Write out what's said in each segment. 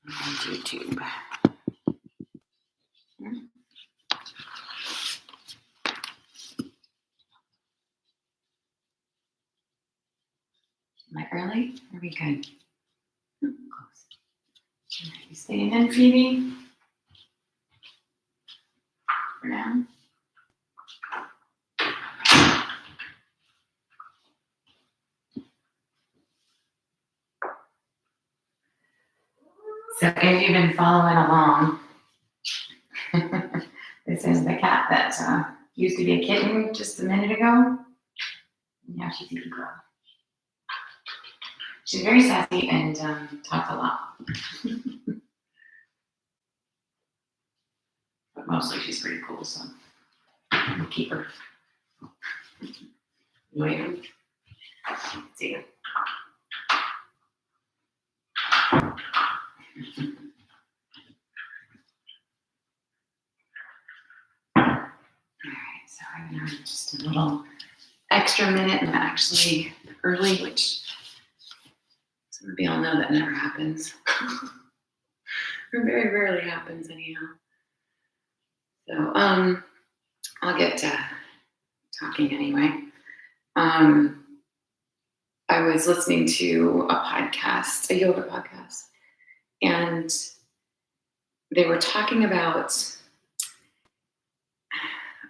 on YouTube. Am I early? Are we good? Close. You staying in, Phoebe? For now? So if you've been following along, this is the cat that used to be a kitten just a minute ago. Now she's a girl. She's very sassy and talks a lot. But mostly she's pretty cool, so we'll keep her. Wait. See you. Alright, so I have just a little extra minute and I'm actually early, which some of y'all know that never happens. Or very rarely happens anyhow. So I'll get to talking anyway. I was listening to a podcast, a yoga podcast, and they were talking about,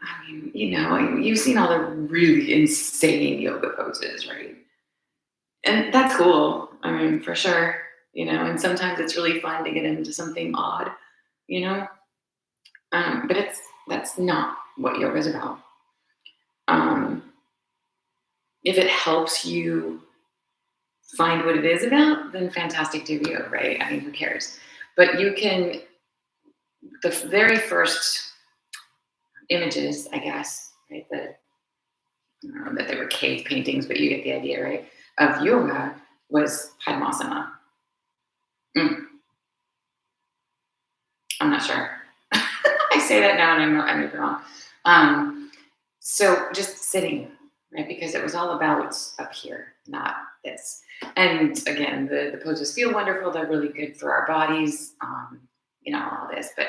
I mean, you've seen all the really insane yoga poses, right? And that's cool. I mean, for sure, and sometimes it's really fun to get into something odd, but that's not what yoga is about. If it helps you find what it is about, then fantastic, do you, right? I mean, who cares? But you can, the very first images, I guess, right? I don't know that they were cave paintings, but you get the idea, right? Of yoga was Padmasana. I'm not sure. I say that now and I may be wrong. So just sitting, right? Because it was all about up here, not this. And again, the poses feel wonderful. They're really good for our bodies, all this. But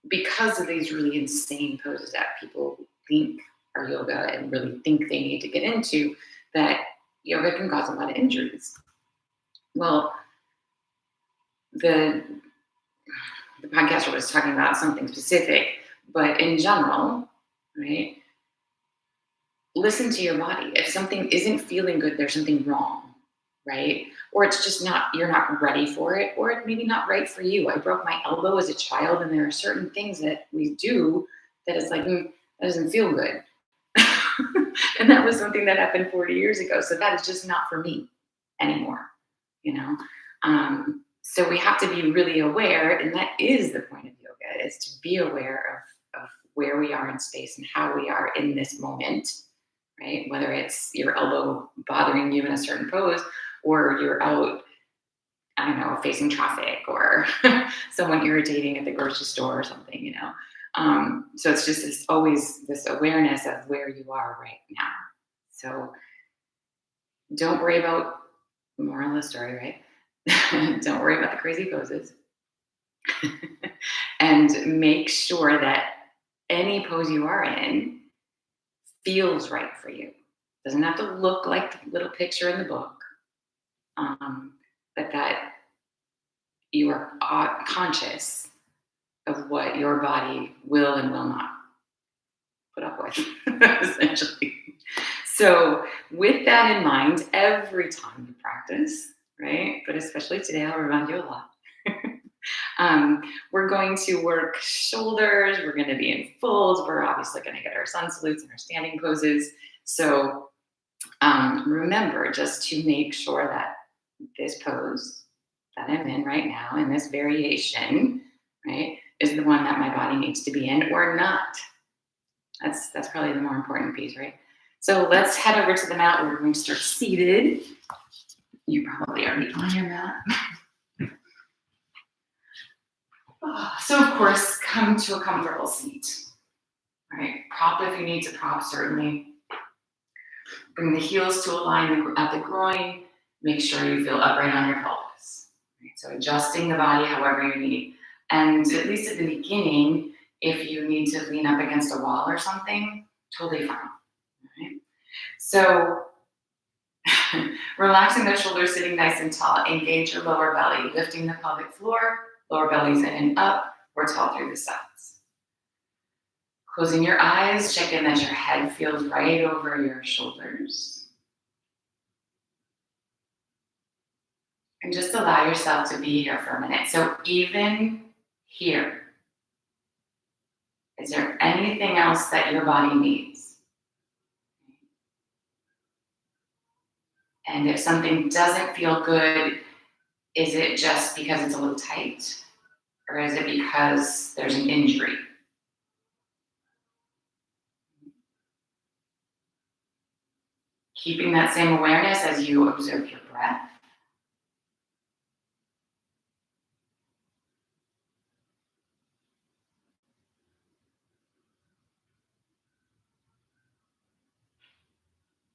because of these really insane poses that people think are yoga and really think they need to get into, that yoga can cause a lot of injuries. Well, the podcaster was talking about something specific, but in general, right? Listen to your body. If something isn't feeling good, there's something wrong, right? Or it's just you're not ready for it, or it maybe not right for you. I broke my elbow as a child, and there are certain things that we do that is like, that doesn't feel good. And that was something that happened 40 years ago. So that is just not for me anymore, So we have to be really aware, and that is the point of yoga, is to be aware of where we are in space and how we are in this moment, right? Whether it's your elbow bothering you in a certain pose, or you're out, I don't know, facing traffic, or someone irritating at the grocery store or something, So it's just always this awareness of where you are right now. So don't worry about, moral of the story, right? Don't worry about the crazy poses. And make sure that any pose you are in feels right for you. Doesn't have to look like the little picture in the book, but that you are conscious of what your body will and will not put up with, essentially. So with that in mind, every time you practice, right, but especially today, I'll remind you a lot. We're going to work shoulders. We're going to be in folds. We're obviously going to get our sun salutes and our standing poses. So remember just to make sure that this pose that I'm in right now, in this variation, right, is the one that my body needs to be in or not. That's probably the more important piece, right? So let's head over to the mat. We're going to start seated. You're probably already on your mat. So of course, come to a comfortable seat. All right, prop if you need to prop, certainly. Bring the heels to align at the groin. Make sure you feel upright on your pelvis. Right? So adjusting the body however you need. And at least at the beginning, if you need to lean up against a wall or something, totally fine. Right? So relaxing the shoulders, sitting nice and tall. Engage your lower belly, lifting the pelvic floor, lower belly's in and up, or tall through the sides. Closing your eyes, check in that your head feels right over your shoulders. And just allow yourself to be here for a minute. So even here, is there anything else that your body needs? And if something doesn't feel good, is it just because it's a little tight? Or is it because there's an injury? Keeping that same awareness as you observe your breath.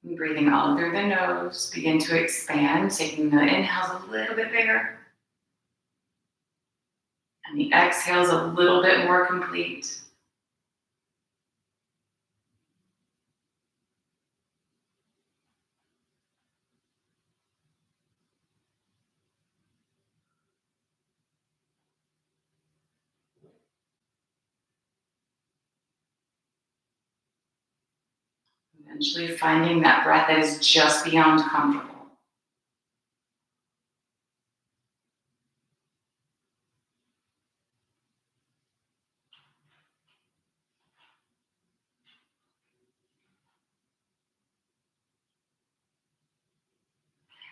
And breathing all through the nose, begin to expand, taking the inhales a little bit bigger. And the exhales a little bit more complete. Eventually finding that breath that is just beyond comfortable.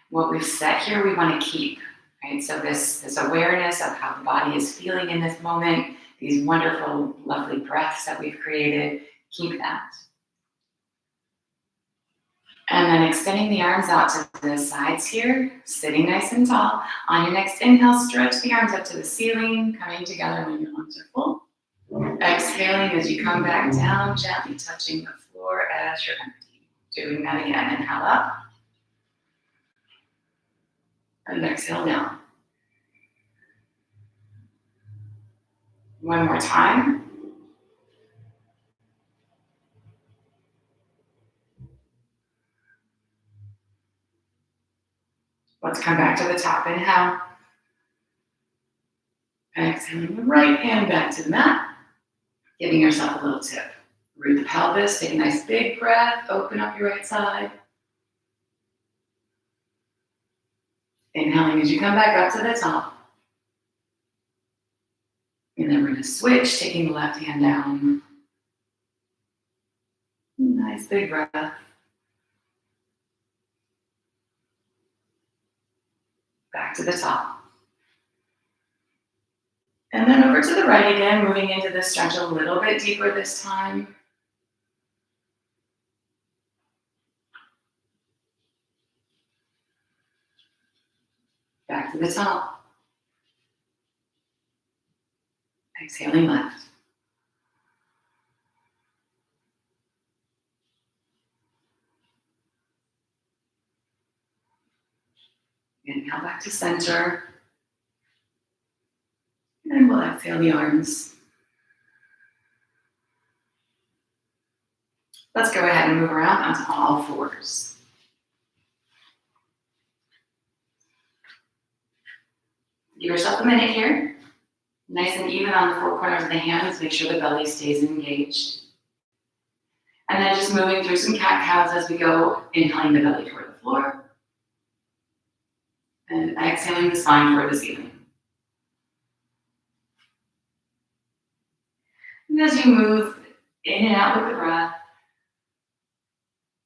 What we've set here, we want to keep, right? So this awareness of how the body is feeling in this moment, these wonderful, lovely breaths that we've created, keep that. And then extending the arms out to the sides here, sitting nice and tall. On your next inhale, stretch the arms up to the ceiling, coming together when your arms are full. Exhaling as you come back down, gently touching the floor as you're empty. Doing that again. Inhale up. And exhale down. One more time. Let's come back to the top. Inhale. Exhaling the right hand back to the mat. Giving yourself a little tip. Root the pelvis. Take a nice big breath. Open up your right side. Inhaling as you come back up to the top. And then we're going to switch, taking the left hand down. Nice big breath. Back to the top. And then over to the right again, moving into the stretch a little bit deeper this time. Back to the top. Exhaling left. Inhale back to center. And we'll exhale the arms. Let's go ahead and move around onto all fours. Give yourself a minute here. Nice and even on the four corners of the hands. Make sure the belly stays engaged. And then just moving through some cat-cows as we go, inhaling the belly toward the floor. And exhaling the spine toward the ceiling. And as you move in and out with the breath,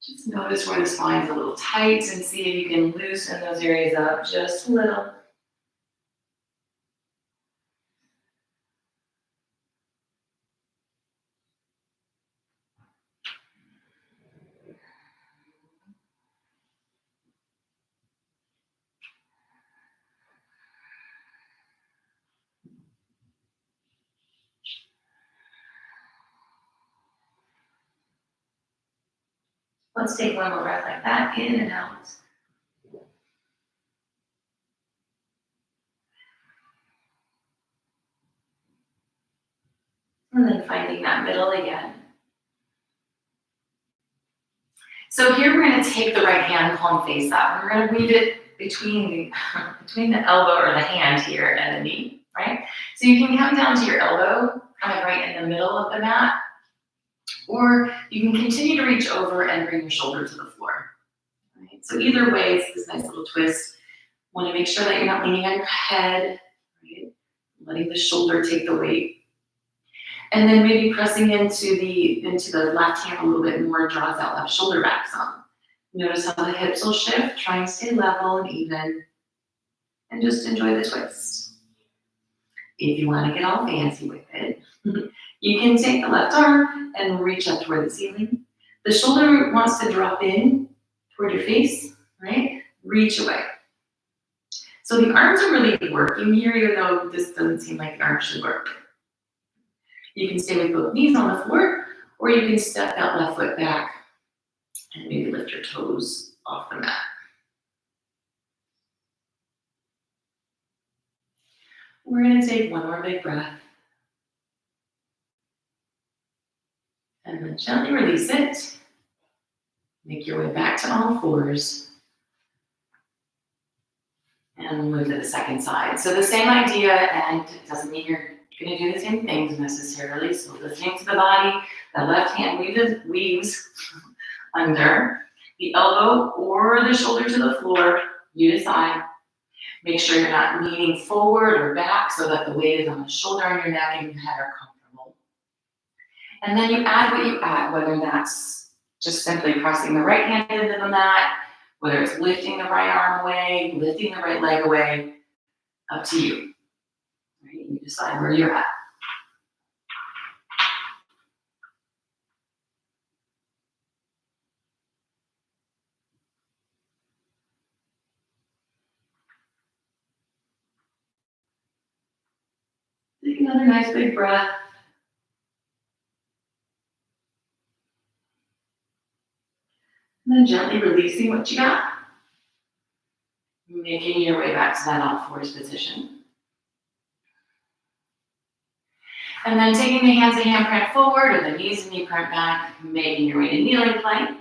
just notice where the spine's a little tight and see if you can loosen those areas up just a little. Let's take one more breath like that, in and out. And then finding that middle again. So here we're going to take the right hand, palm face up. We're going to weave it between the elbow or the hand here and the knee, right? So you can come down to your elbow, kind of right in the middle of the mat, or you can continue to reach over and bring your shoulder to the floor. Right? So either way, it's this nice little twist. Want to make sure that you're not leaning on your head, right? Letting the shoulder take the weight. And then maybe pressing into the left hand a little bit more, draws that left shoulder back some. Notice how the hips will shift, try and stay level and even, and just enjoy the twist. If you want to get all fancy with it, you can take the left arm and reach up toward the ceiling. The shoulder wants to drop in toward your face, right? Reach away. So the arms are really working here, even though this doesn't seem like the arms should work. You can stay with both knees on the floor, or you can step that left foot back and maybe lift your toes off the mat. We're going to take one more big breath. And then gently release it. Make your way back to all fours. And move to the second side. So the same idea, and it doesn't mean you're going to do the same things necessarily. So listening to the body, the left hand weaves under the elbow or the shoulder to the floor. You decide. Make sure you're not leaning forward or back so that the weight is on the shoulder and your neck and your head are comfortable. And then you add what you add, whether that's just simply pressing the right hand into the mat, whether it's lifting the right arm away, lifting the right leg away, up to you. Right? You decide where you're at. Take another nice big breath. And then gently releasing what you got. Making your way back to that all fours position. And then taking the hands and handprint forward or the knees and knee print back, making your way to kneeling plank.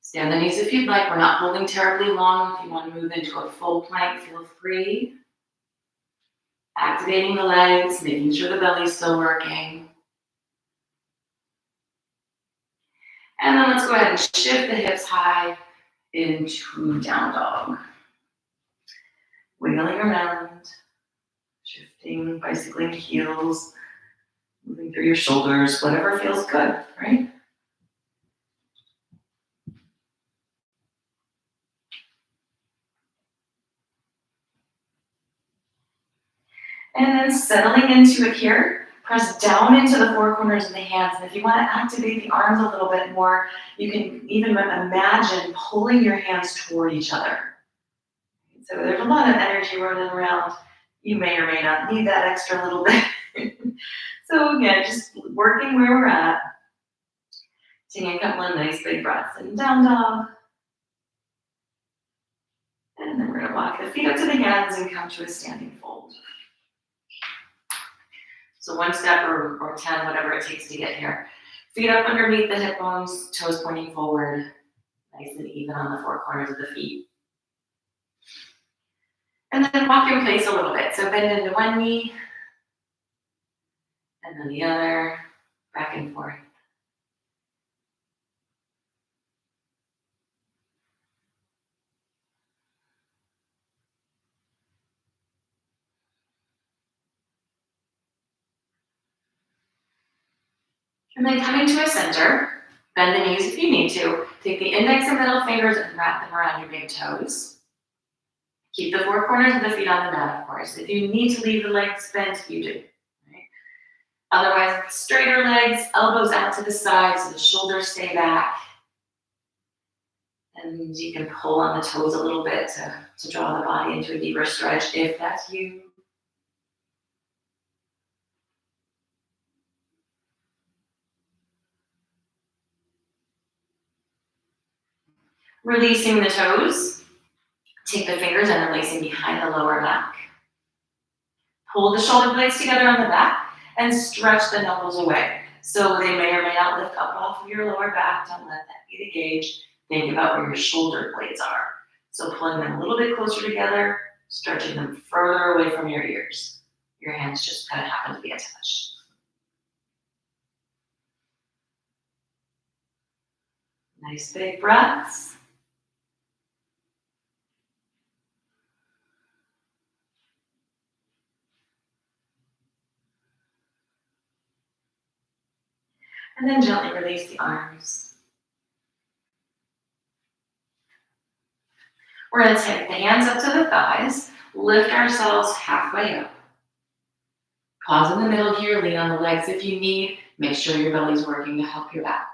Stay on the knees if you'd like. We're not holding terribly long. If you want to move into a full plank, feel free. Activating the legs, making sure the belly's still working. And then let's go ahead and shift the hips high into down dog. Wiggling around, shifting, bicycling heels, moving through your shoulders, whatever feels good, right? And then settling into it here, press down into the four corners of the hands. And if you want to activate the arms a little bit more, you can even imagine pulling your hands toward each other. So there's a lot of energy running around. You may or may not need that extra little bit. So again, just working where we're at. Taking a couple of nice big breaths in down dog. And then we're going to walk the feet up to the hands and come to a standing fold. So one step or 10, whatever it takes to get here. Feet up underneath the hip bones, toes pointing forward, nice and even on the four corners of the feet. And then walk in place a little bit. So bend into one knee, and then the other, back and forth. And then coming to a center, bend the knees if you need to. Take the index and middle fingers and wrap them around your big toes. Keep the four corners of the feet on the mat, of course. If you need to leave the legs bent, you do. Right? Otherwise, straighter legs, elbows out to the side so the shoulders stay back. And you can pull on the toes a little bit to draw the body into a deeper stretch if that's you. Releasing the toes. Take the fingers and releasing behind the lower back. Pull the shoulder blades together on the back and stretch the knuckles away. So they may or may not lift up off of your lower back. Don't let that be the gauge. Think about where your shoulder blades are. So pulling them a little bit closer together, stretching them further away from your ears. Your hands just kind of happen to be attached. Nice big breaths. And then gently release the arms. We're going to take the hands up to the thighs, lift ourselves halfway up. Pause in the middle here, lean on the legs if you need. Make sure your belly's working to help your back.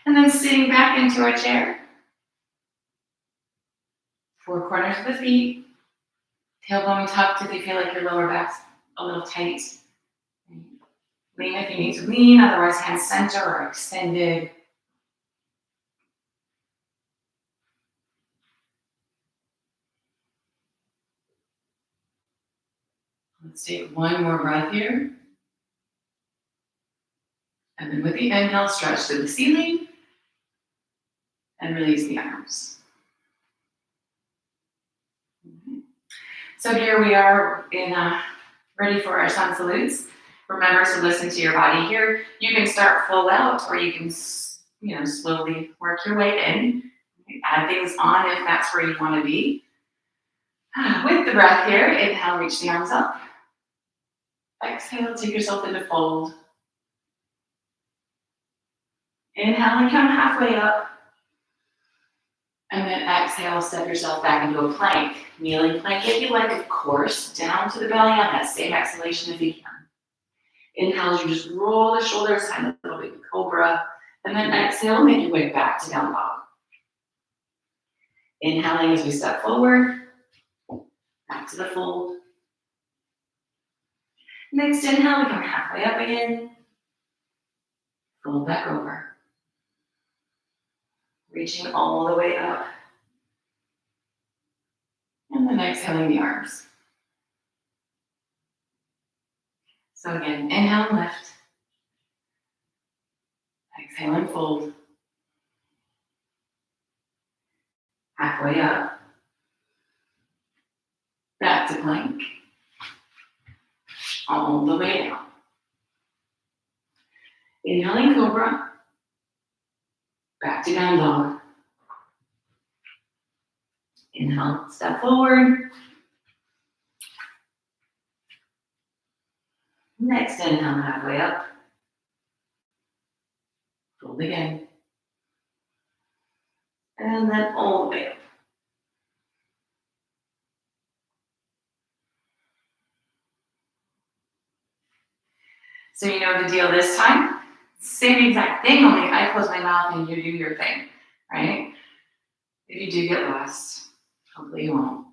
And then sitting back into our chair. Four corners of the feet. Tailbone tucked if you feel like your lower back's a little tight. Lean if you need to lean, otherwise hands center or extended. Let's take one more breath here. And then with the inhale, stretch to the ceiling and release the arms. So here we are ready for our sun salutes. Remember to listen to your body here. You can start full out, or you can, slowly work your way in. Add things on if that's where you want to be. With the breath here, inhale, reach the arms up. Exhale, take yourself into fold. Inhale and come halfway up. And then exhale, step yourself back into a plank. Kneeling plank if you like, of course. Down to the belly on that same exhalation if you can. Inhale as you just roll the shoulders, kind of a little bit cobra. And then exhale, make your way back to down dog. Inhaling as we step forward. Back to the fold. Next inhale, we come halfway up again. Fold back over. Reaching all the way up. And then exhaling the arms. So again, inhale and lift. Exhale and fold. Halfway up. Back to plank. All the way down. Inhaling cobra. Back to down dog. Inhale, step forward. Next inhale, halfway up. Fold again. And then all the way up. So you know the deal this time? Same exact thing, only I close my mouth and you do your thing, right? If you do get lost, hopefully you won't.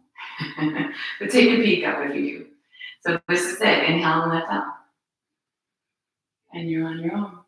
But take a peek up if you do. So this is it. Inhale and lift up. And you're on your own.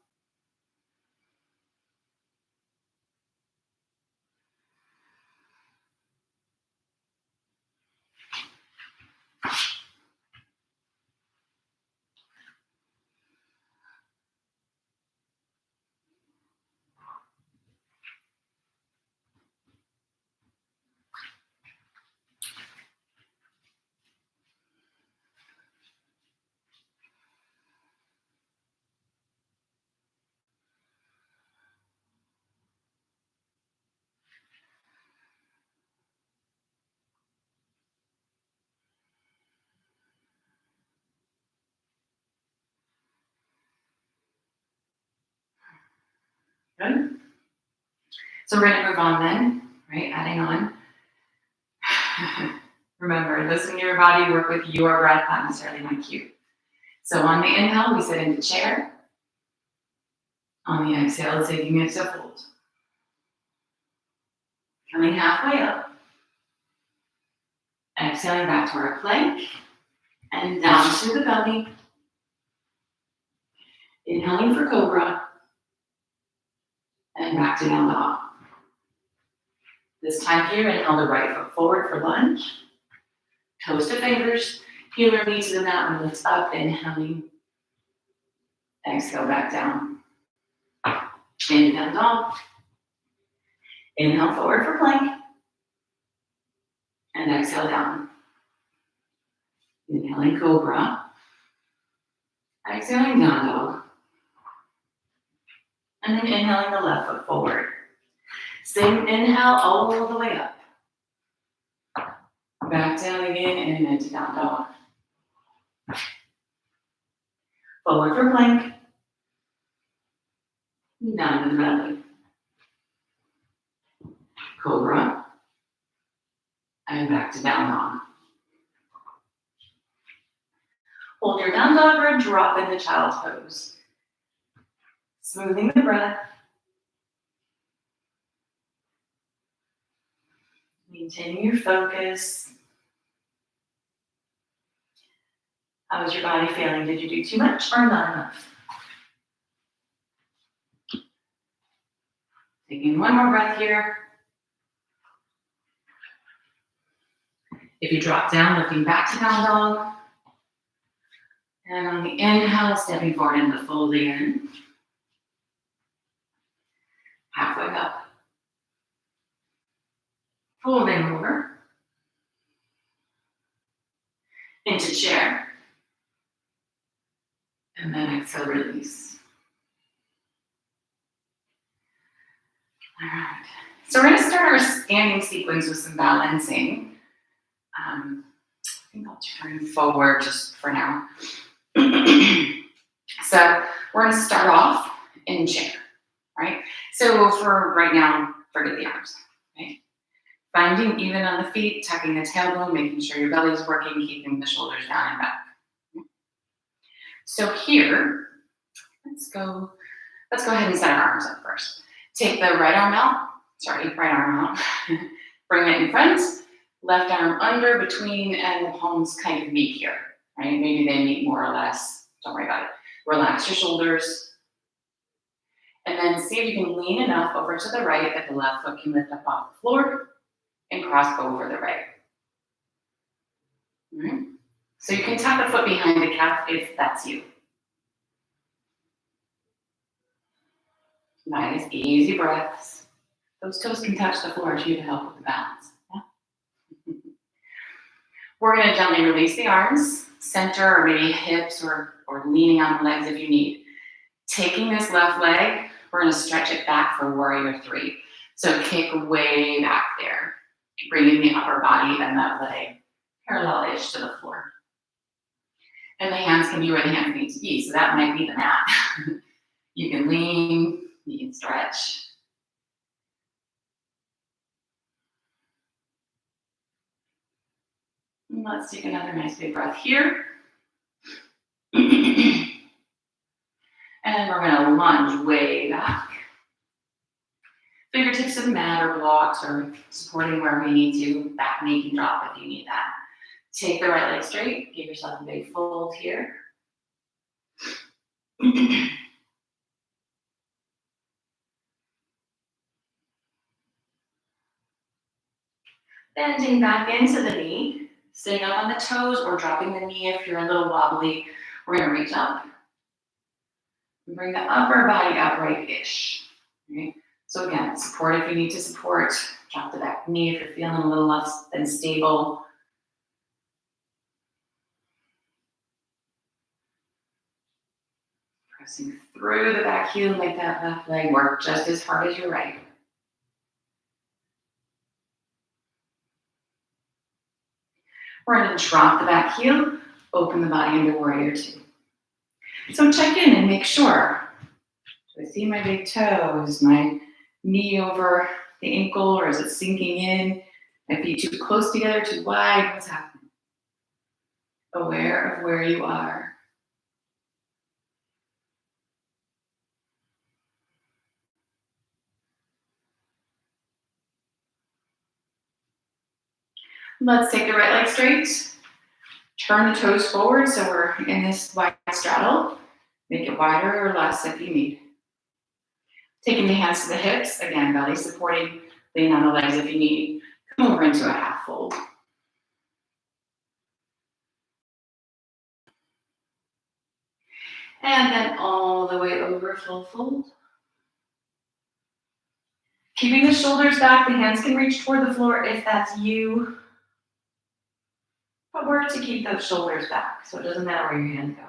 Good. So we're going to move on then, right? Adding on. Remember, listen to your body, work with your breath, not necessarily my cue. So on the inhale, we sit into chair. On the exhale, taking it to fold. Coming halfway up. Exhaling back to our plank. And down to the belly. Inhaling for cobra. And back to down dog. This time here, inhale the right foot forward for lunge. Toes to fingers, heel or knee to the mat and lifts up, inhaling. Exhale back down. Inhale dog. Inhale forward for plank. And exhale down. Inhaling cobra. Exhaling down dog. And then inhaling the left foot forward. Same inhale all the way up. Back down again and into down dog. Forward for plank. Down to the belly. Cobra. And back to down dog. Hold your down dog or drop into child's pose. Smoothing the breath. Maintaining your focus. How is your body feeling? Did you do too much or not enough? Taking one more breath here. If you drop down, lifting back to down dog. And on the inhale, stepping forward into folding in. Halfway up. Folding over. Into chair. And then exhale, release. All right. So we're going to start our standing sequence with some balancing. I think I'll turn forward just for now. So we're going to start off in chair, right? So for right now, forget the arms, right? Finding even on the feet, tucking the tailbone, making sure your belly's working, keeping the shoulders down and back. So here, let's go ahead and set our arms up first. Take the right arm out, bring it in front, left arm under, between, and the palms kind of meet here, right? Maybe they meet more or less, don't worry about it. Relax your shoulders. And then see if you can lean enough over to the right that the left foot can lift up off the floor and cross over the right. All right. So you can tuck the foot behind the calf if that's you. Nice, easy breaths. Those toes can touch the floor too to help with the balance. Yeah? We're going to gently release the arms, center or maybe hips or leaning on the legs if you need. Taking this left leg, we're going to stretch it back for warrior three. So kick way back there, bringing the upper body and that leg parallel-ish to the floor. And the hands can be where the hands need to be. So that might be the mat. You can lean, you can stretch. And let's take another nice big breath here. And we're going to lunge way back. Fingertips to the mat or blocks or supporting where we need to. Back knee can drop if you need that. Take the right leg straight. Give yourself a big fold here. Bending back into the knee. Sitting up on the toes or dropping the knee if you're a little wobbly. We're going to reach up. And bring the upper body upright-ish. Right? So again, support if you need to support. Drop the back knee if you're feeling a little less than stable. Pressing through the back heel, make that left leg work just as hard as your right. We're going to drop the back heel, open the body into warrior two. So check in and make sure. Do I see my big toe? Is my knee over the ankle or is it sinking in? My feet too close together, too wide? What's happening? Aware of where you are. Let's take the right leg straight. Turn the toes forward so we're in this wide straddle. Make it wider or less if you need. Taking the hands to the hips. Again, belly supporting. Lean on the legs if you need. Come over into a half fold. And then all the way over, full fold. Keeping the shoulders back, the hands can reach toward the floor if that's you. But work to keep those shoulders back, so it doesn't matter where your hands go.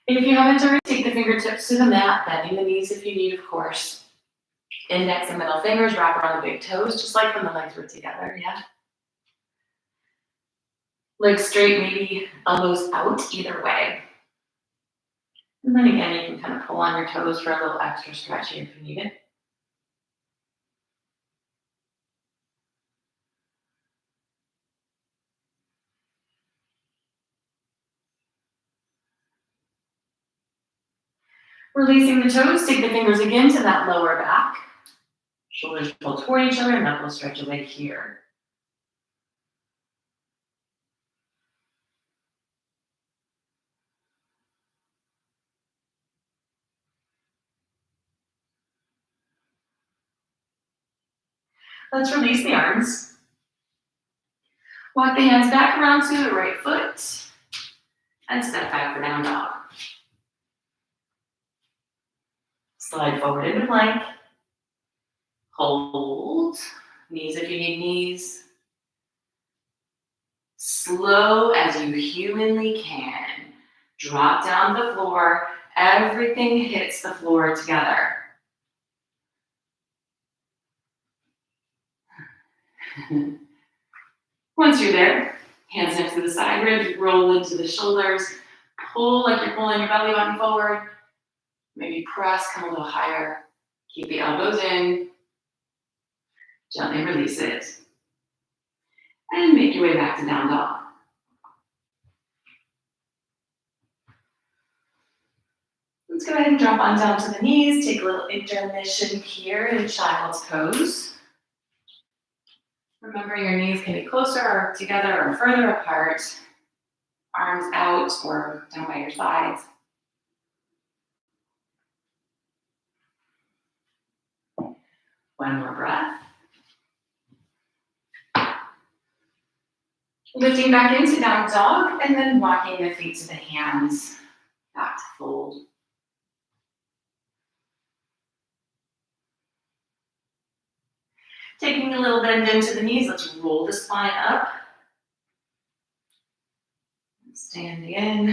If you haven't already, take the fingertips to the mat, bending the knees if you need, of course. Index and middle fingers wrap around the big toes, just like when the legs were together, yeah? Legs straight, maybe elbows out either way. And then again, you can kind of pull on your toes for a little extra stretch here if you need it. Releasing the toes, take the fingers again to that lower back. Shoulders pull toward each other, knuckles stretch away here. Let's release the arms. Walk the hands back around to the right foot and step back for down dog. Slide forward into plank. Hold. Knees if you need knees. Slow as you humanly can. Drop down the floor. Everything hits the floor together. Once you're there, hands next to the side ribs, roll into the shoulders, pull like you're pulling your belly button forward. Maybe press, come a little higher. Keep the elbows in. Gently release it. And make your way back to down dog. Let's go ahead and drop on down to the knees. Take a little intermission here in child's pose. Remember, your knees can be closer or together or further apart. Arms out or down by your sides. One more breath. Lifting back into down dog and then walking the feet to the hands. Back to fold. Taking a little bend into the knees, let's roll the spine up. Stand in.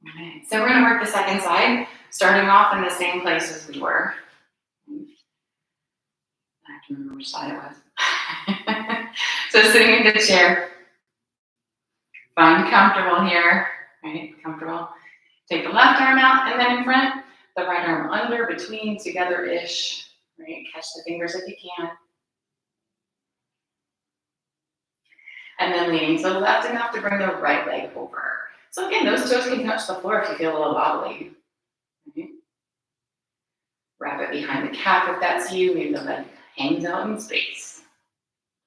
All right, so we're gonna work the second side, starting off in the same place as we were. I have to remember which side it was. So sitting in the chair. Find comfortable here, right? Comfortable. Take the left arm out and then in front, the right arm under, between, together-ish, right? Catch the fingers if you can. And then leaning to the left enough to bring the right leg over. So again, those toes can touch the floor if you feel a little wobbly. Right? Wrap it behind the calf if that's you. Maybe the leg hangs out in space.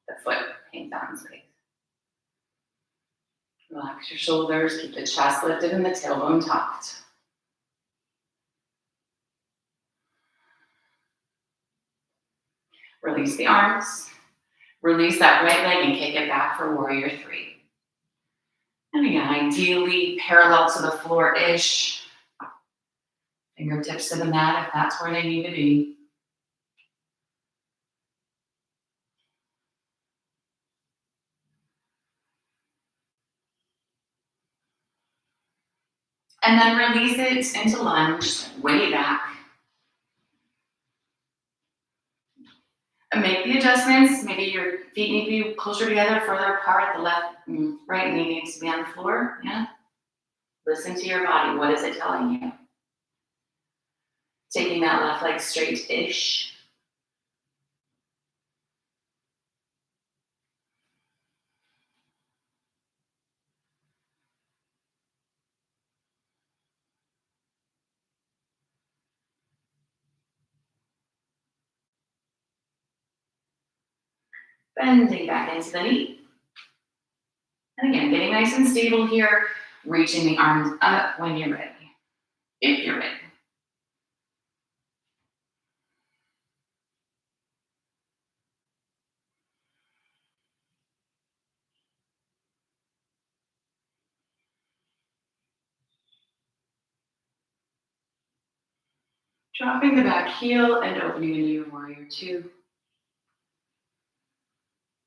The foot hangs out in space. Relax your shoulders, keep the chest lifted and the tailbone tucked. Release the arms. Release that right leg and kick it back for warrior three. And again, ideally parallel to the floor-ish. Fingertips to the mat if that's where they need to be. And then release it into lunge, way back. And make the adjustments. Maybe your feet need to be closer together, further apart. The left, right knee needs to be on the floor. Yeah. Listen to your body. What is it telling you? Taking that left leg straight-ish. Bending back into the knee. And again, getting nice and stable here, reaching the arms up when you're ready, if you're ready. Dropping the back heel and opening into your warrior two.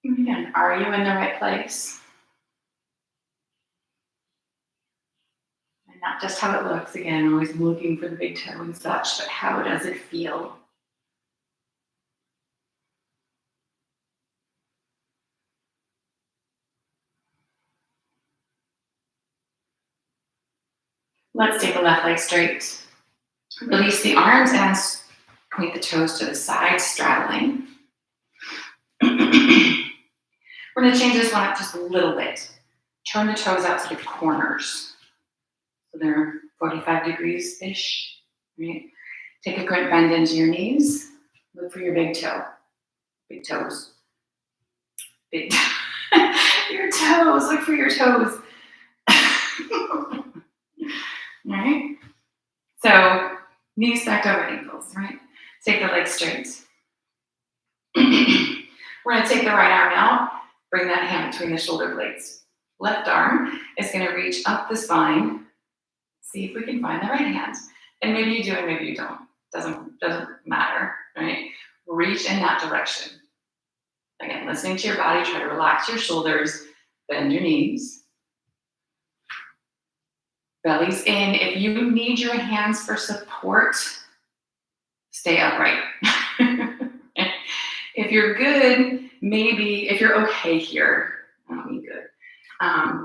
And again, are you in the right place? And not just how it looks, again, always looking for the big toe and such, but how does it feel? Let's take the left leg straight. Release the arms and point the toes to the side, straddling. We're going to change this one up just a little bit. Turn the toes out to the corners. So they're 45 degrees-ish, right? Take a quick bend into your knees. Look for your big toe. Big toes. Big. Your toes. Look for your toes. All right? So knees stacked over ankles, right? Take the legs straight. We're going to take the right arm out. Bring that hand between the shoulder blades. Left arm is going to reach up the spine. See if we can find the right hand. And maybe you do and maybe you don't. Doesn't matter, right? Reach in that direction. Again, listening to your body, try to relax your shoulders, bend your knees. Belly's in. If you need your hands for support, stay upright. If you're good, maybe, if you're okay here, I don't mean good,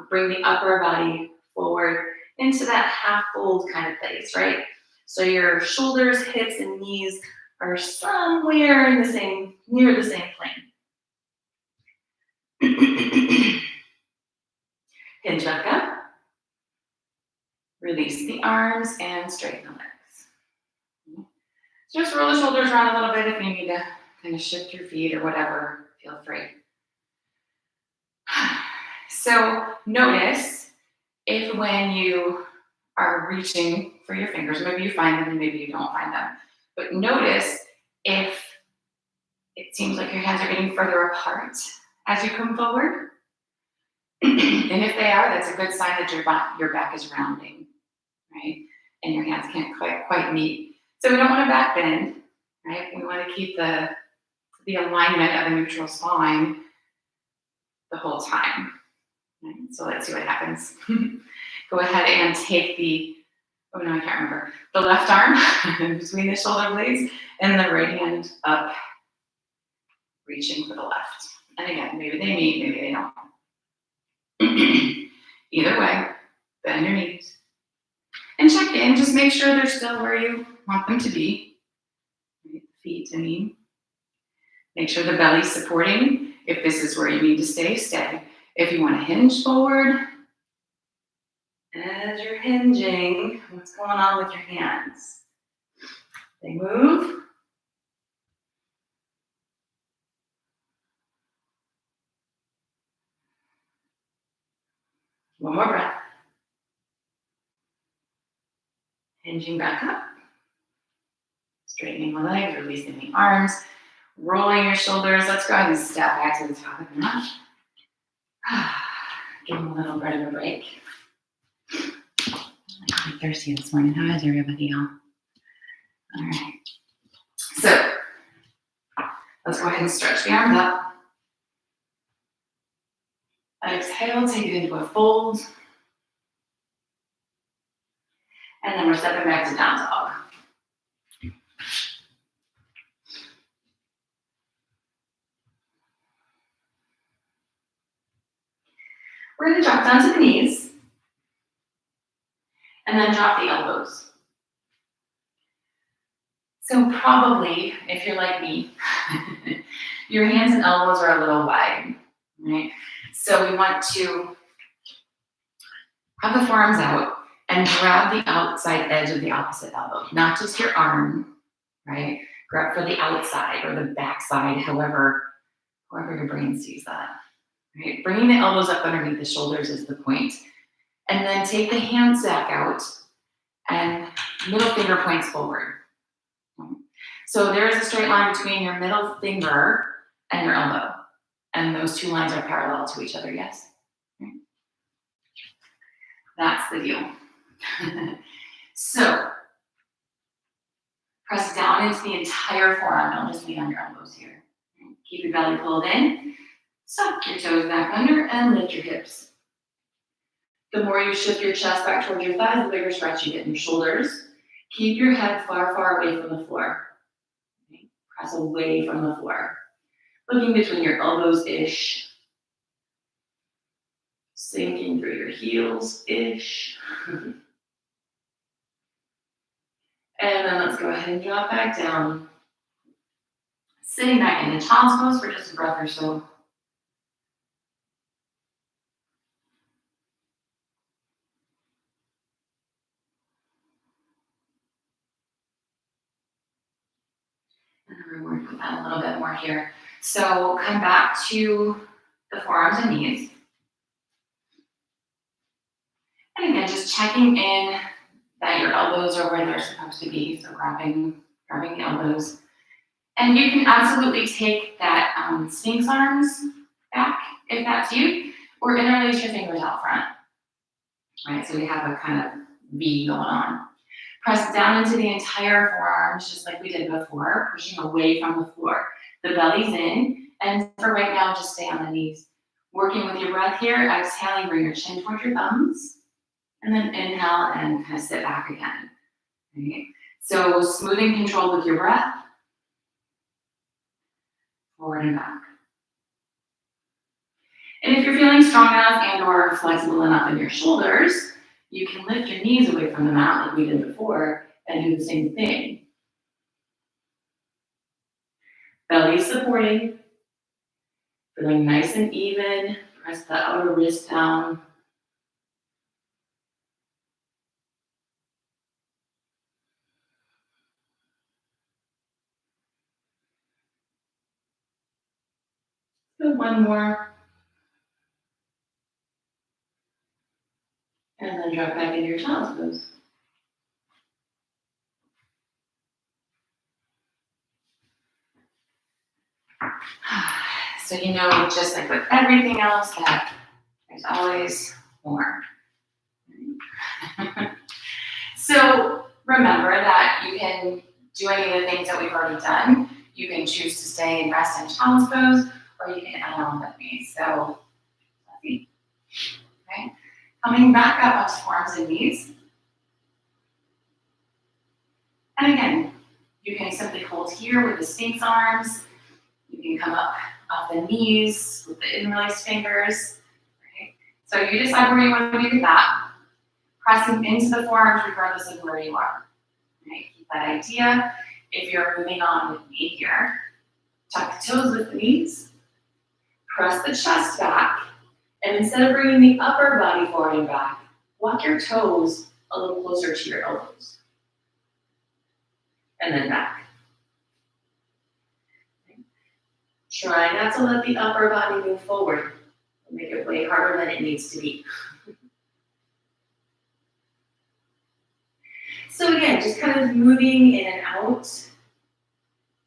bring the upper body forward into that half fold kind of place, right? So your shoulders, hips, and knees are somewhere in the same, near the same plane. Hinge back up. Release the arms and straighten the legs. So just roll the shoulders around a little bit if you need to kind of shift your feet or whatever, feel free. So notice if when you are reaching for your fingers, maybe you find them and maybe you don't find them, but notice if it seems like your hands are getting further apart as you come forward. And if they are, that's a good sign that your back is rounding, right? And your hands can't quite meet. So we don't want to back bend, right? We want to keep the alignment of the neutral spine the whole time. Right? So let's see what happens. Go ahead and take the left arm between the shoulder blades and the right hand up, reaching for the left. And again, maybe they meet, maybe they don't. Either way, bend your knees. And check in, just make sure they're still where you want them to be. Feet to knee. Make sure the belly's supporting. If this is where you need to stay, stay. If you want to hinge forward, as you're hinging, what's going on with your hands? They move. One more breath. Hinging back up. Straightening the legs, releasing the arms, rolling your shoulders. Let's go ahead and step back to the top of the mat. Give them a little bit of a break. I'm thirsty this morning. How is everybody else? All right. So let's go ahead and stretch the arms up. Exhale, take it into a fold. And then we're stepping back to down dog. We're going to drop down to the knees and then drop the elbows. So probably, if you're like me, your hands and elbows are a little wide, right? So we want to have the forearms out and grab the outside edge of the opposite elbow, not just your arm, right? Grab for the outside or the back side, however your brain sees that. Right? Bringing the elbows up underneath the shoulders is the point. And then take the hands back out and middle finger points forward. So there is a straight line between your middle finger and your elbow. And those two lines are parallel to each other, yes? Okay. That's the deal. So Press down into the entire forearm. Don't just lean on your elbows here. Keep your belly pulled in. Suck your toes back under and lift your hips. The more you shift your chest back towards your thighs, the bigger stretch you get in your shoulders. Keep your head far, far away from the floor. Okay? Press away from the floor. Looking between your elbows-ish. Sinking through your heels-ish. And then let's go ahead and drop back down. Sitting back into child's pose for just a breath or so. And then we're working that a little bit more here. So come back to the forearms and knees. And again, just checking in that your elbows are where they're supposed to be. So grabbing the elbows. And you can absolutely take that Sphinx arms back if that's you, or interlace your fingers out front. Right, so we have a kind of V going on. Press down into the entire forearms, just like we did before, pushing away from the floor. The belly's in, and for right now, just stay on the knees. Working with your breath here, exhaling, bring your chin towards your thumbs, and then inhale and kind of sit back again. Right? So smoothing control with your breath, forward and back. And if you're feeling strong enough and or flexible enough in your shoulders, you can lift your knees away from the mat like we did before and do the same thing. Belly supporting, feeling nice and even. Press the outer wrist down. So one more. And then drop back into your child's pose. So you know, just like with everything else, that there's always more. So remember that you can do any of the things that we've already done. You can choose to stay and rest in child's pose, or you can add on with me. So let's see. Okay. Coming back up onto forearms and knees. And again, you can simply hold here with the Sphinx arms. You can come up off the knees with the interlaced fingers. Right? So you decide where you want to be with that. Pressing into the forearms regardless of where you are. Right? Keep that idea. If you're moving on with me here, tuck the toes with the knees. Press the chest back. And instead of bringing the upper body forward and back, walk your toes a little closer to your elbows. And then back. Okay. Try not to let the upper body move forward. Make it way harder than it needs to be. So again, just kind of moving in and out.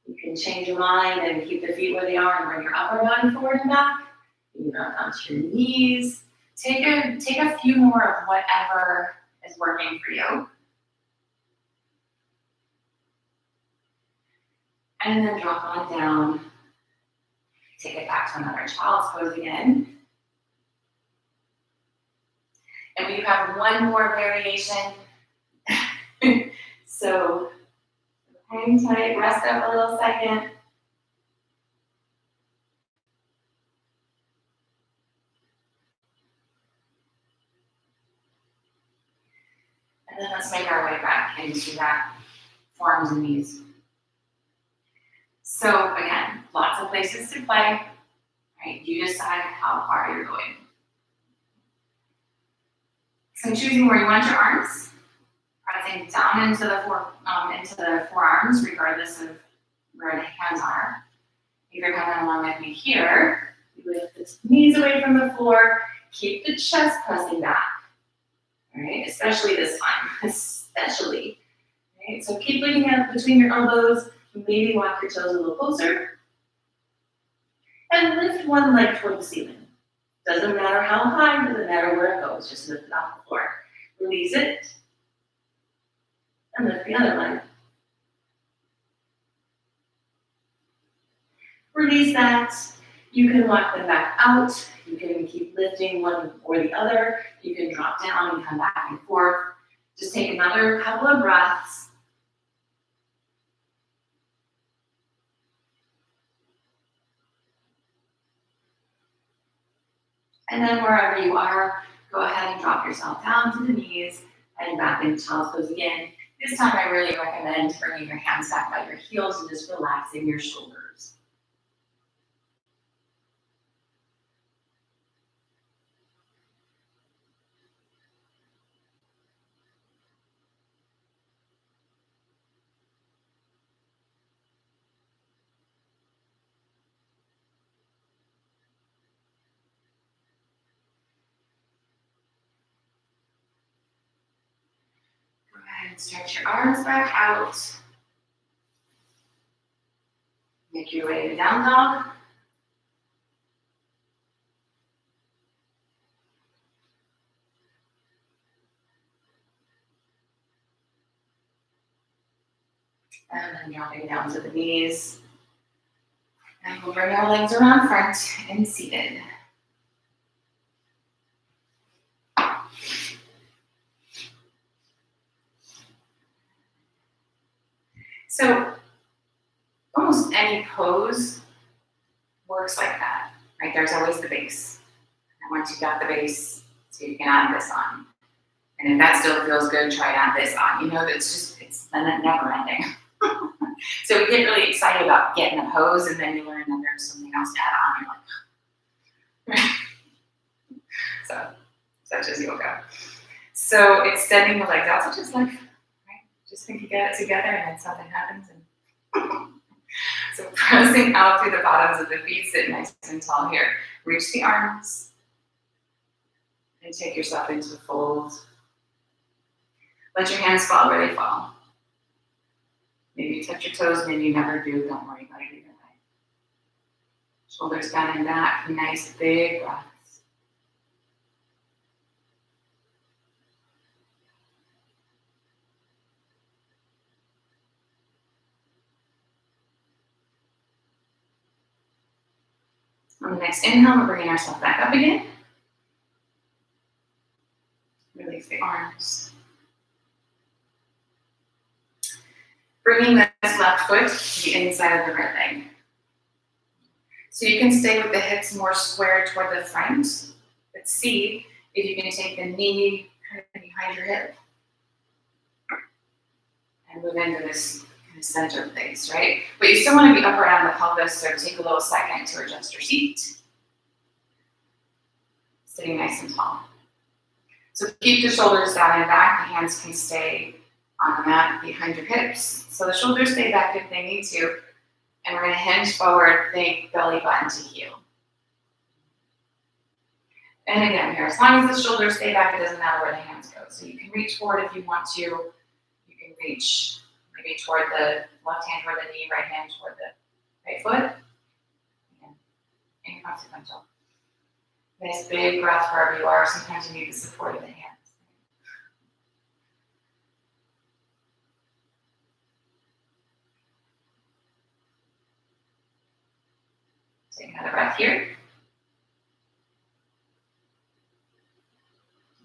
You can change your mind and keep the feet where they are and bring your upper body forward and back. Move out onto your knees. Take a few more of whatever is working for you. And then drop on down. Take it back to another child's pose again. And we have one more variation. So hang tight, rest up a little second. And then let's make our way back into that forearms and knees. So again, lots of places to play, right? You decide how far you're going. So choosing where you want your arms, pressing down into the forearms, regardless of where the hands are. If you're coming along with me here, you lift the knees away from the floor, keep the chest pressing back. All right, especially this time, especially. Right? So keep looking at between your elbows, maybe walk your toes a little closer. And lift one leg toward the ceiling. Doesn't matter how high, doesn't matter where it goes, just lift it off the floor. Release it. And lift the other leg. release that. You can walk them back out. You can keep lifting one or the other. You can drop down and come back and forth. Just take another couple of breaths. And then wherever you are, go ahead and drop yourself down to the knees and back into child's pose again. This time I really recommend bringing your hands back by your heels and just relaxing your shoulders. Go ahead and stretch your arms back out. Make your way to down dog. And then dropping down to the knees. And we'll bring our legs around front and seated. So almost any pose works like that, right? There's always the base. And once you've got the base, so you can add this on. And if that still feels good, try to add this on. You know, it's never ending. So we get really excited about getting a pose, and then you learn that there's something else to add on. You're like, so, such as yoga. So extending the legs out, such as life, right? Just think you get it together, and then something happens. And so pressing out through the bottoms of the feet, sit nice and tall here. Reach the arms, and take yourself into a fold. Let your hands fall where they fall. Maybe you touch your toes, maybe you never do. Don't worry about it either way. Shoulders down and back. Nice big breaths. On the next inhale, we're bringing ourselves back up again. Release the arms. Bringing this left foot to the inside of the right leg. So you can stay with the hips more square toward the front, but see if you can take the knee kind of behind your hip and move into this kind of center place, right? But you still want to be up around the pelvis, so take a little second to adjust your seat. Sitting nice and tall. So keep the shoulders down and back. The hands can stay on the mat behind your hips. So the shoulders stay back if they need to. And we're going to hinge forward, think belly button to heel. And again here, as long as the shoulders stay back, it doesn't matter where the hands go. So you can reach forward if you want to. You can reach maybe toward the left hand toward the knee, right hand toward the right foot. Again, inconsequential. Nice big breath wherever you are. Sometimes you need the support of the hands. Take another breath here.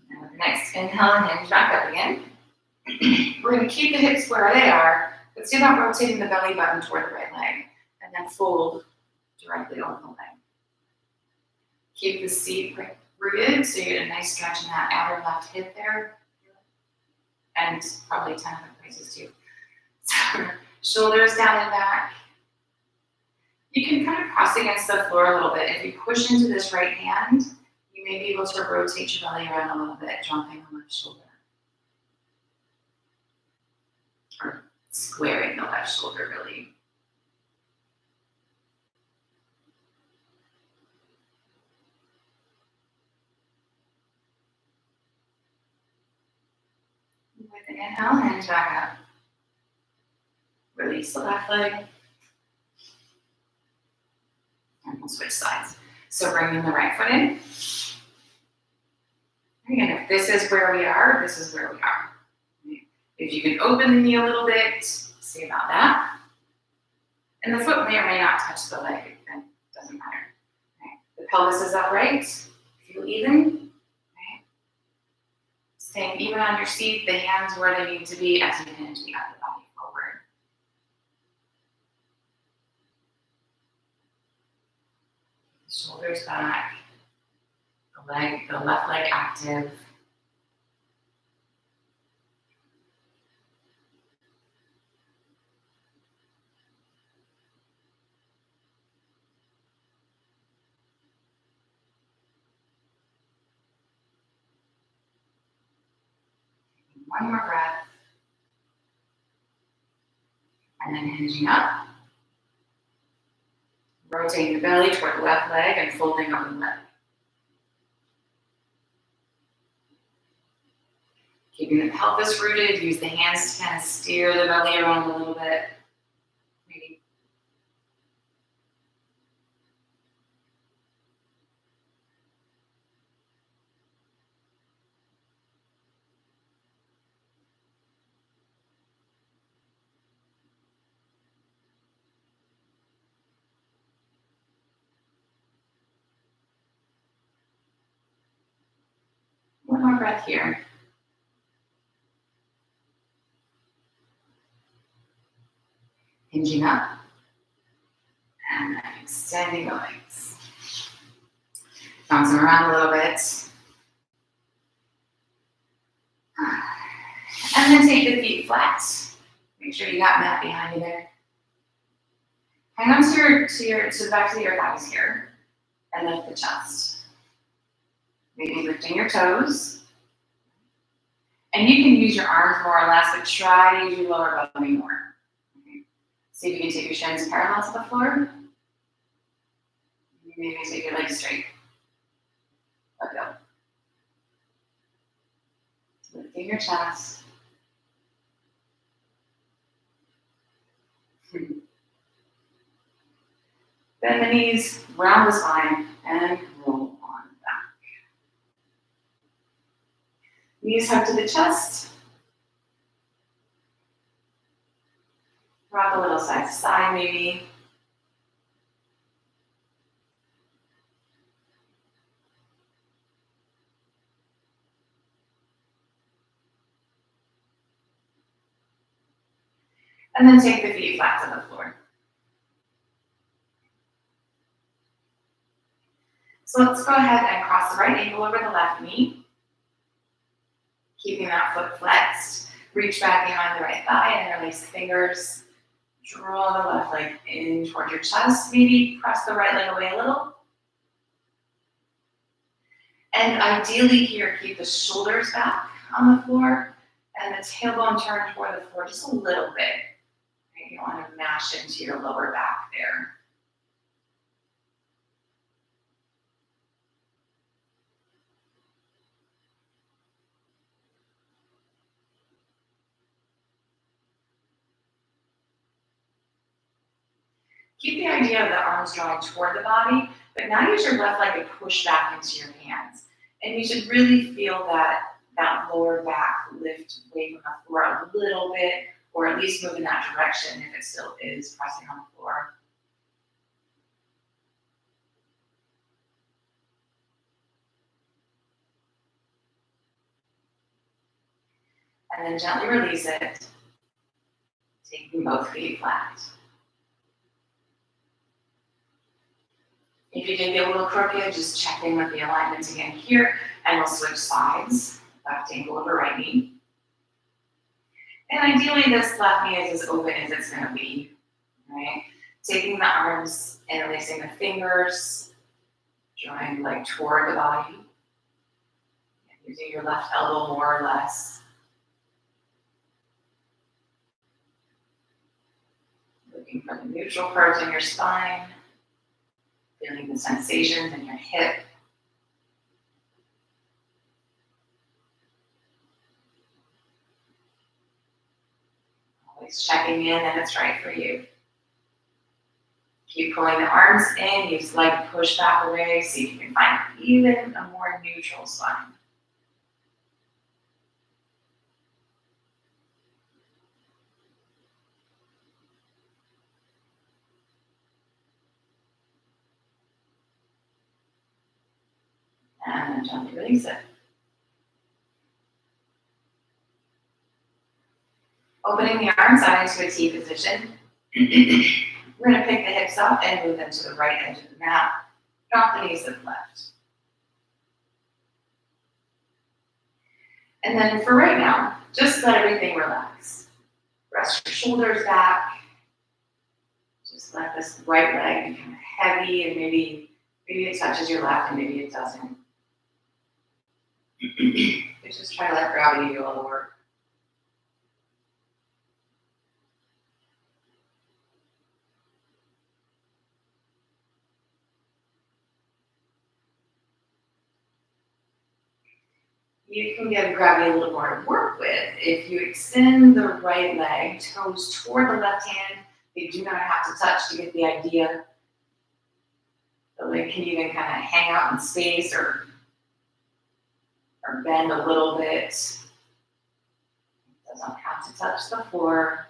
And with the next inhale, hinge back up again. We're going to keep the hips where they are, but see about rotating the belly button toward the right leg, and then fold directly over the leg. Keep the seat rooted, so you get a nice stretch in that outer left hip there, and probably 10 other places too. So, shoulders down and back. You can kind of cross against the floor a little bit. If you push into this right hand, you may be able to rotate your belly around a little bit, dropping the left shoulder. Or squaring the left shoulder, really. With an inhale, hinge back up. Release the left leg. And we'll switch sides. So bringing the right foot in. Again, if this is where we are, this is where we are. If you can open the knee a little bit, see about that. And the foot may or may not touch the leg, and The pelvis is upright, feel even. Right? Staying even on your seat, the hands where they need to be as you hinge the upper body forward. Shoulders back, the left leg active. One more breath. And then hinging up. Rotating the belly toward the left leg and folding over the leg. Keeping the pelvis rooted, use the hands to kind of steer the belly around a little bit. Maybe. One more breath here. Hinging up. And then extending the legs. Bouncing around a little bit. And then take the feet flat. Make sure you got mat behind you there. Hang on to the back of your thighs here. And lift the chest. Maybe lifting your toes. And you can use your arms more or less, but try to use your lower belly more. Okay. See if you can take your shins parallel to the floor. Maybe take your legs straight. Let go. Lifting your chest. Bend the knees, round the spine, and roll on back. Knees hug to the chest. Rock a little side to side, maybe. And then take the feet flat to the floor. So let's go ahead and cross the right ankle over the left knee. Keeping that foot flexed. Reach back behind the right thigh and release the fingers. Draw the left leg in toward your chest. Maybe press the right leg away a little. And ideally here, keep the shoulders back on the floor and the tailbone turned toward the floor just a little bit. Right? You want to mash into your lower back there. Keep the idea of the arms drawing toward the body, but now use your left leg to push back into your hands. And you should really feel that lower back lift away from the floor a little bit, or at least move in that direction if it still is pressing on the floor. And then gently release it, taking both feet flat. If you did get a little crooked, just check in with the alignment again here, and we'll switch sides. Left ankle over right knee. And ideally, this left knee is as open as it's going to be, right? Taking the arms, interlacing the fingers, drawing the leg toward the body. Using your left elbow more or less. Looking for the neutral curves in your spine. Feeling the sensations in your hip. Always checking in that it's right for you. Keep pulling the arms in, use the leg to push back away, see if you can find even a more neutral spine. then gently release it. Opening the arms out into a T position. We're going to pick the hips up and move them to the right edge of the mat. Drop the knees to the left. And then for right now, just let everything relax. Rest your shoulders back. Just let this right leg become heavy, and maybe it touches your left and maybe it doesn't. But just try to let gravity do all the work. You can give gravity a little more to work with. If you extend the right leg, toes toward the left hand, they do not have to touch to get the idea. The leg can even kind of hang out in space or bend a little bit. It doesn't have to touch the floor.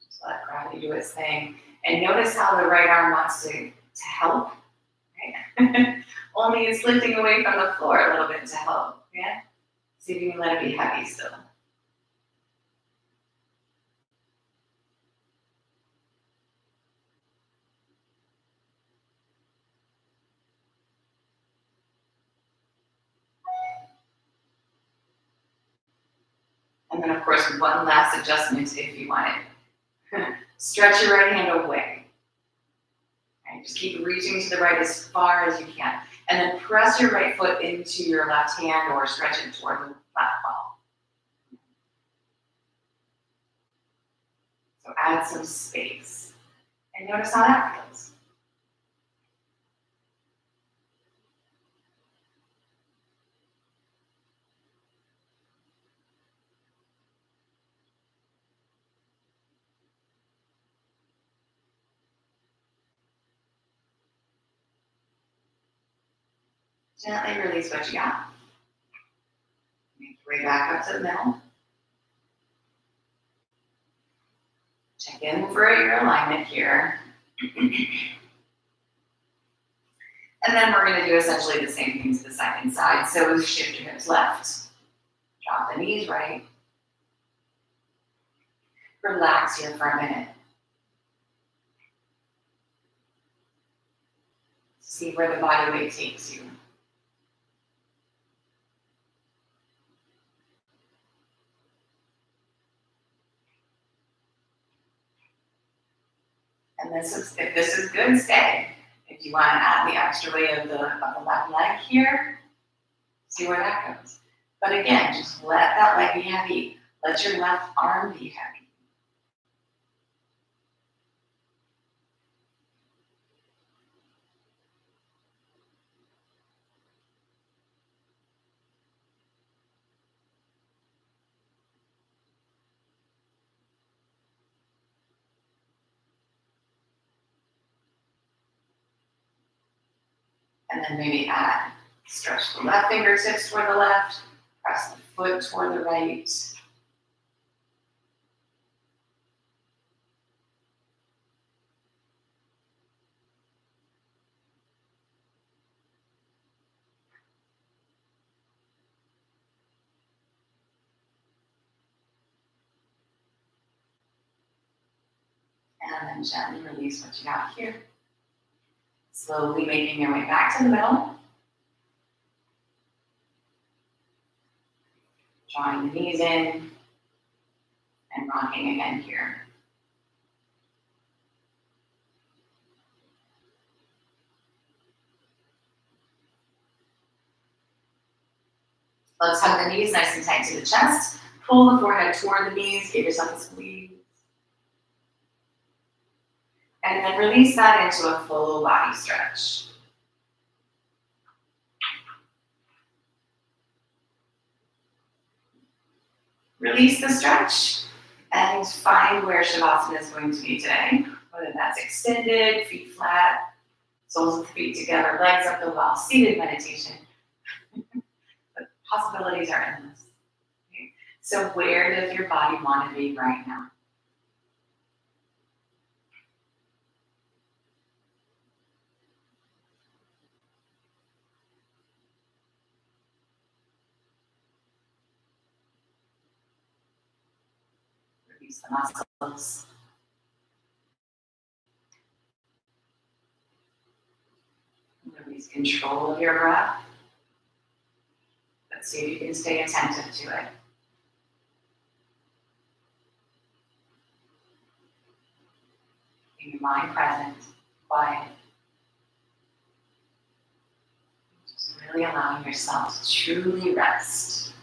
Just let gravity do its thing. And notice how the right arm wants to help. Right? Only it's lifting away from the floor a little bit to help. Yeah? See if you can let it be heavy still. And then, of course, one last adjustment if you want it. Stretch your right hand away. Okay, just keep reaching to the right as far as you can. And then press your right foot into your left hand or stretch it toward the left palm. So add some space. And notice how that feels. Gently release what you got. Make your way back up to the middle. Check in for your alignment here. And then we're going to do essentially the same thing to the second side. So shift your hips left. Drop the knees right. Relax here for a minute. See where the body weight takes you. And if this is good, stay. If you want to add the extra weight of the left leg here, see where that goes. But again, just let that leg be heavy. Let your left arm be heavy. And then maybe stretch the left fingertips toward the left, press the foot toward the right. And then gently release what you got here. Slowly making your way back to the middle. Drawing the knees in and rocking again here. Let's hug the knees nice and tight to the chest. Pull the forehead toward the knees. Give yourself a squeeze. And then release that into a full body stretch. Release the stretch and find where Shavasana is going to be today. Whether that's extended, feet flat, soles of the feet together, legs up the wall, seated meditation. The possibilities are endless. Okay? So where does your body want to be right now? Release the muscles. Release control of your breath. Let's see if you can stay attentive to it. Keep your mind present, quiet. Just really allowing yourself to truly rest.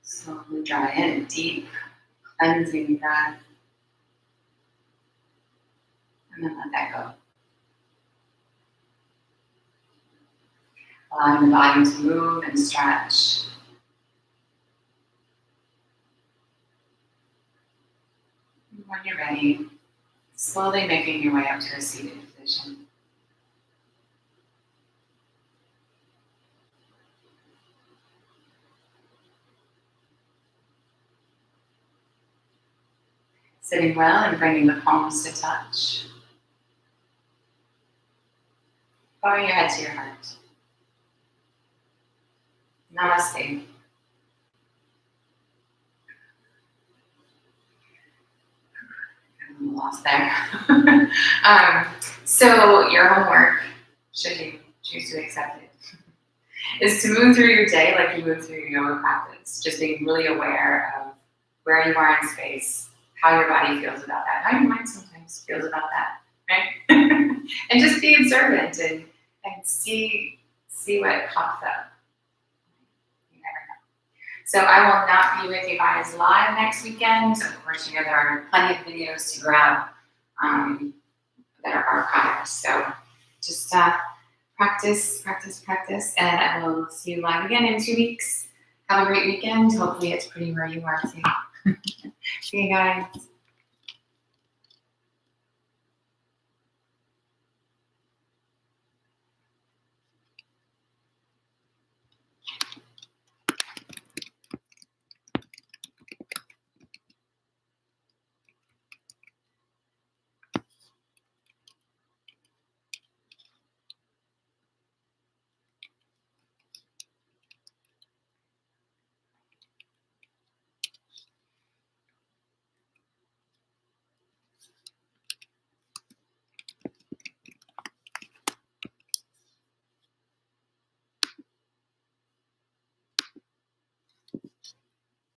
Slowly draw in a deep, cleansing breath. And then let that go. Allowing the body to move and stretch. And when you're ready, slowly making your way up to a seated position. Sitting well and bringing the palms to touch. Bowing your head to your heart. Namaste. I'm lost there. So your homework, should you choose to accept it, is to move through your day like you move through your yoga practice. Just being really aware of where you are in space, how your body feels about that, how your mind sometimes feels about that, right? And just be observant and see what pops up. You never know. So I will not be with you guys live next weekend. Of course, you know, there are plenty of videos to grab that are archived. So just practice, and I will see you live again in 2 weeks. Have a great weekend. Hopefully it's pretty where you are too. See you guys.